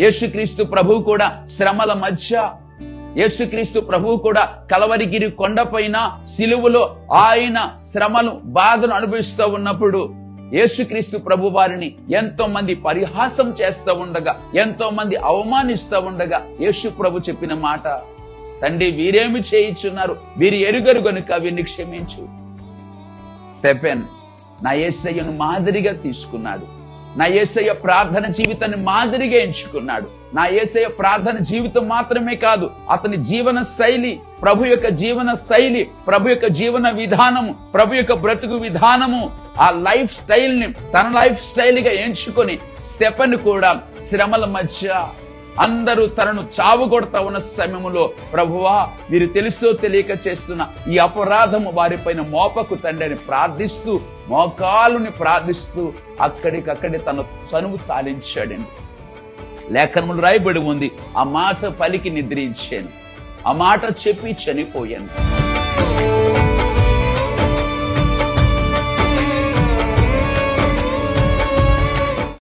యేసుక్రీస్తు ప్రభువు కూడా శ్రమల మధ్య, యేసుక్రీస్తు ప్రభువు కూడా కలవరిగిరి కొండపైన సిలువలో ఆయన శ్రమలు బాధను అనుభవిస్తూ ఉన్నప్పుడు యేసుక్రీస్తు ప్రభు వారిని ఎంతో మంది పరిహాసం చేస్తూ ఉండగా, ఎంతో మంది అవమానిస్తూ ఉండగా యేసు ప్రభు చెప్పిన మాట, తండ్రి వీరేమి చేయించున్నారు, వీరు ఎరుగరు గనుక వీరిని క్షమించు. స్టెఫెన్ నా యేసయ్యను మాదిరిగా తీసుకున్నాడు. నా యేసయ్య ప్రార్థన జీవితాన్ని మాదిరిగా ఎంచుకున్నాడు. నా యేసయ్య ప్రార్థన జీవితం మాత్రమే కాదు, అతని జీవన శైలి, ప్రభు యొక్క జీవన శైలి, ప్రభు యొక్క జీవన విధానము, ప్రభు యొక్క బ్రతుకు విధానము, ఆ లైఫ్ స్టైల్ ని తన లైఫ్ స్టైల్ గా ఎంచుకొని స్టెఫెన్ కూడా శ్రమల మధ్య అందరూ తనను చావుగొడతా ఉన్న సమయంలో, ప్రభువా మీరు తెలుసో తెలియక చేస్తున్న ఈ అపరాధము వారిపైన మోపకు తండ్రి అని ప్రార్థిస్తూ, మోకాలుని ప్రార్థిస్తూ అక్కడికక్కడే తన చనువు తాలించాడండి. లేఖనములు రాయబడి ఉంది, ఆ మాట పలికి నిద్రించాను, ఆ మాట చెప్పి చనిపోయాను.